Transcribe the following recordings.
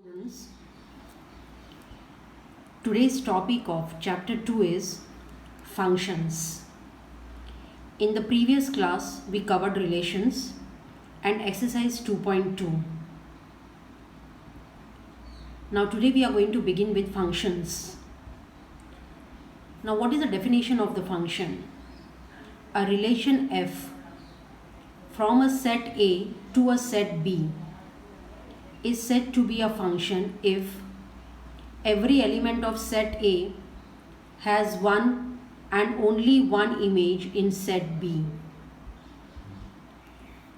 Students, today's topic of chapter 2 is functions. In the previous class, we covered relations and exercise 2.2. Now today we are going to begin with functions. Now what is the definition of the function? A relation f from a set A to a set B is said to be a function if every element of set A has one and only one image in set B.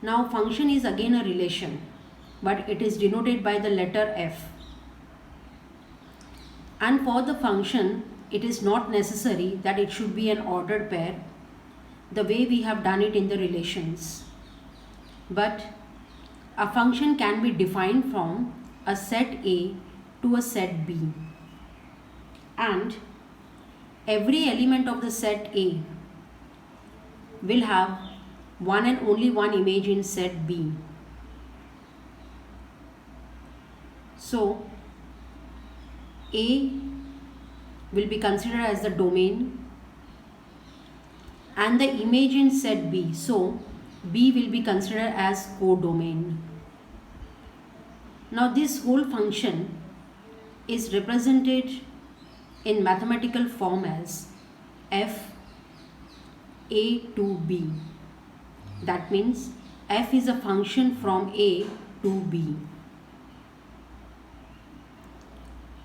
Now function is again a relation, but it is denoted by the letter f. And for the function, it is not necessary that it should be an ordered pair the way we have done it in the relations. But a function can be defined from a set A to a set B, and every element of the set A will have one and only one image in set B. So A will be considered as the domain and the image in set B. So B will be considered as codomain. Now this whole function is represented in mathematical form as f A to B. That means f is a function from A to B.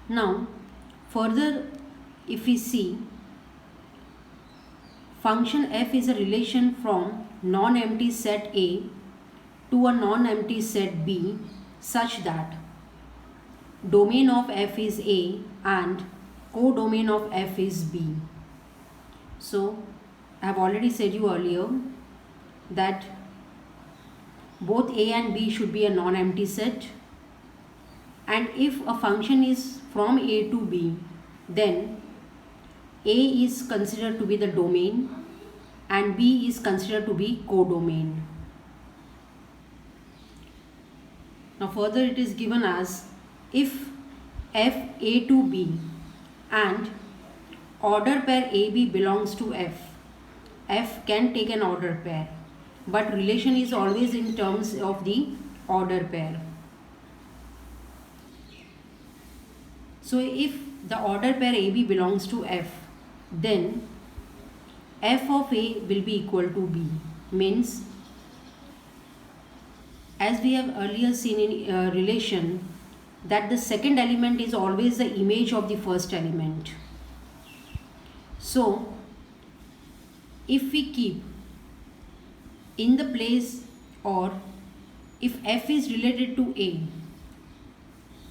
Now further, if we see, function f is a relation from non-empty set A to a non-empty set B such that domain of f is A and codomain of f is B. So I have already said you earlier that both A and B should be a non-empty set, and if a function is from A to B, then A is considered to be the domain and B is considered to be codomain. Now further it is given as if f A to B and order pair AB belongs to f, f can take an order pair, but relation is always in terms of the order pair. So if the order pair AB belongs to f, then f of A will be equal to B. Means, as we have earlier seen in relation, that the second element is always the image of the first element. So if we keep in the place, or if f is related to A,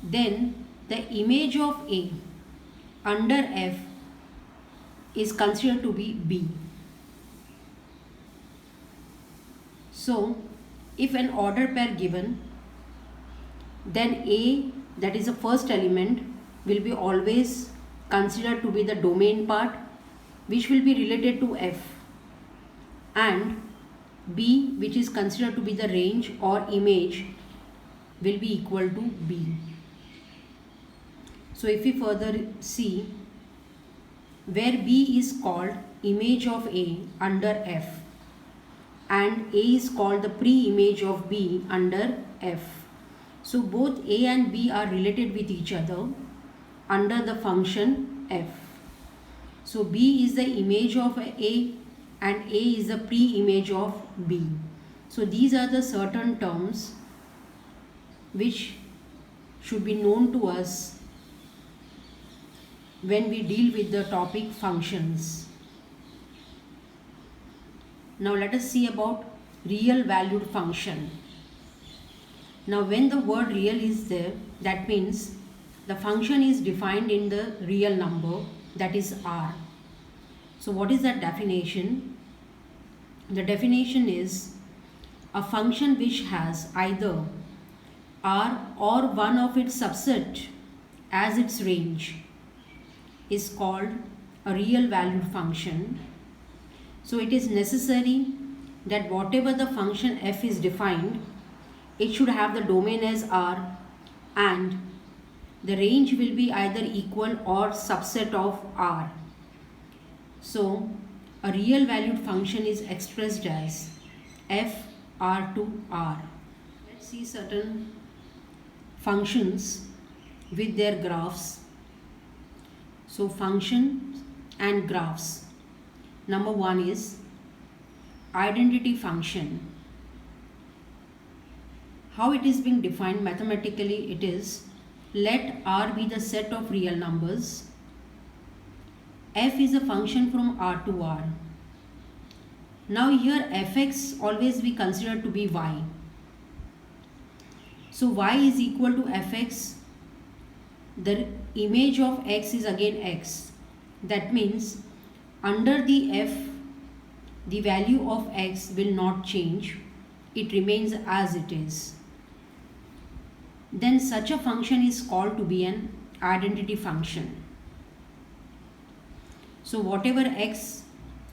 then the image of A under f is considered to be B. So if an order pair given, then A, that is the first element, will be always considered to be the domain part, which will be related to f, and B, which is considered to be the range or image, will be equal to B. So if we further see, where B is called image of A under f and A is called the pre-image of B under f. So both A and B are related with each other under the function f. So B is the image of A and A is the pre-image of B. So these are the certain terms which should be known to us when we deal with the topic functions. Now let us see about real valued function. Now when the word real is there, that means the function is defined in the real number, that is R. So what is that definition? The definition is a function which has either R or one of its subset as its range is called a real valued function. So it is necessary that whatever the function f is defined, it should have the domain as R and the range will be either equal or subset of R. So a real valued function is expressed as f R to R. Let's see certain functions with their graphs. So functions and graphs. Number one is identity function. How it is being defined mathematically, it is let R be the set of real numbers. F is a function from R to R. Now here fx always we consider to be y. So y is equal to fx. The image of x is again x. That means under the f, the value of x will not change. It remains as it is. Then such a function is called to be an identity function. So whatever x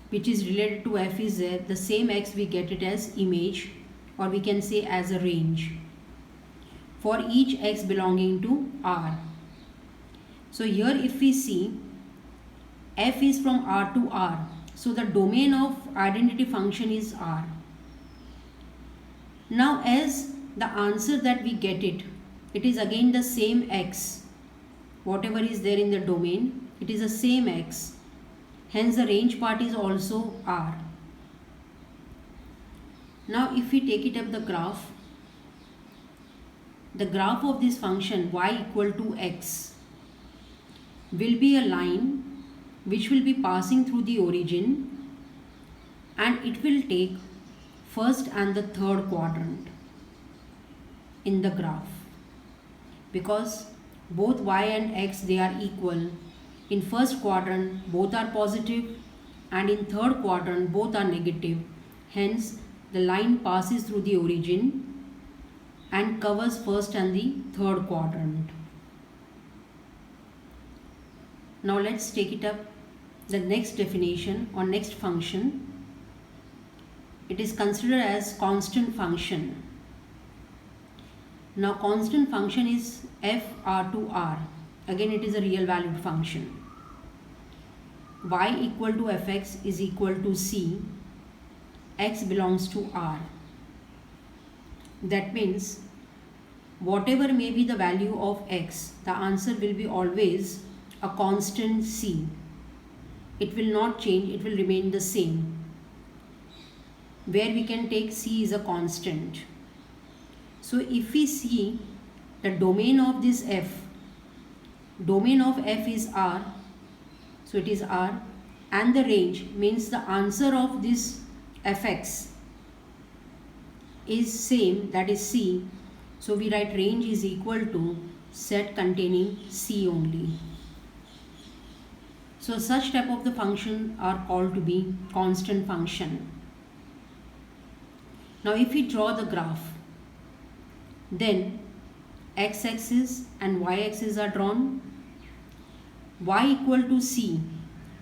which is related to f is there, the same x we get it as image, or we can say as a range for each x belonging to R. So here if we see f is from R to R, so the domain of identity function is R. Now as the answer that we get it is again the same x, whatever is there in the domain, it is the same x, hence the range part is also R. Now if we take it up the graph of this function y equal to x will be a line which will be passing through the origin, and it will take first and the third quadrant in the graph, because both y and x they are equal. In first quadrant both are positive, and in third quadrant both are negative. Hence the line passes through the origin and covers first and the third quadrant. Now let's take it up the next definition or next function. It is considered as constant function. Now constant function is f R to R. Again it is a real valued function. Y equal to fx is equal to c. X belongs to R. That means whatever may be the value of x, the answer will be always a constant c. It will not change, it will remain the same. Where we can take c is a constant. So if we see the domain of this f, domain of f is R, so it is R, and the range means the answer of this fx is same, that is c. So we write range is equal to set containing c only. So such type of the function are called to be constant function. Now if we draw the graph, then x-axis and y-axis are drawn. Y equal to c.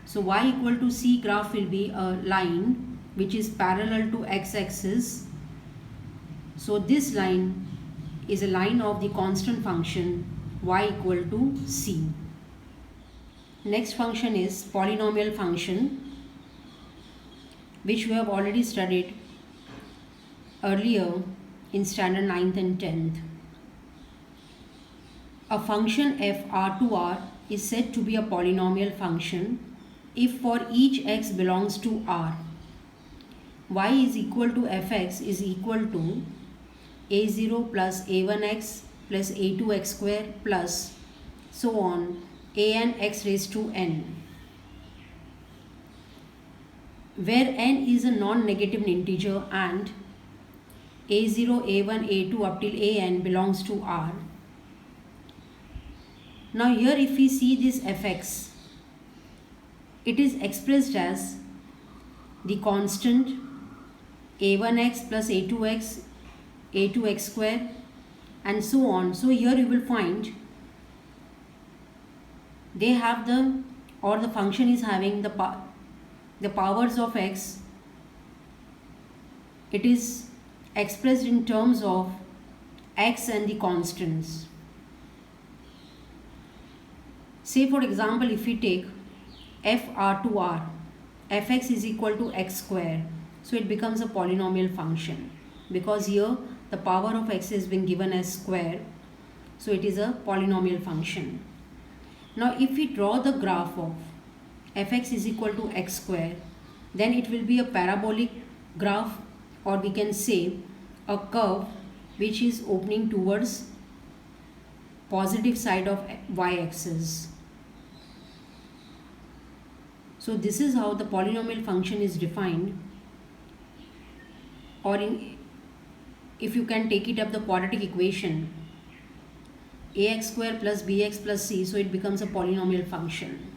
So y equal to c graph will be a line which is parallel to x-axis. So this line is a line of the constant function y equal to c. Next function is polynomial function, which we have already studied earlier in standard 9th and 10th. A function f R to R is said to be a polynomial function if for each x belongs to R, y is equal to fx is equal to a0 plus a1x plus a2x square plus so on an x raised to n, where n is a non-negative integer and a0, a1, a2 up till an belongs to R. Now here if we see this fx, it is expressed as the constant a1x plus a2x, a2x square and so on. So here you will find they have the, or the function is having the powers of x. It is expressed in terms of x and the constants. Say for example, if we take fr to r, fx is equal to x square, so it becomes a polynomial function because here the power of x is being given as square, so it is a polynomial function. Now if we draw the graph of fx is equal to x square, then it will be a parabolic graph, or we can say a curve which is opening towards positive side of y-axis. So this is how the polynomial function is defined, or if you can take it up the quadratic equation, ax square plus bx plus c, so it becomes a polynomial function.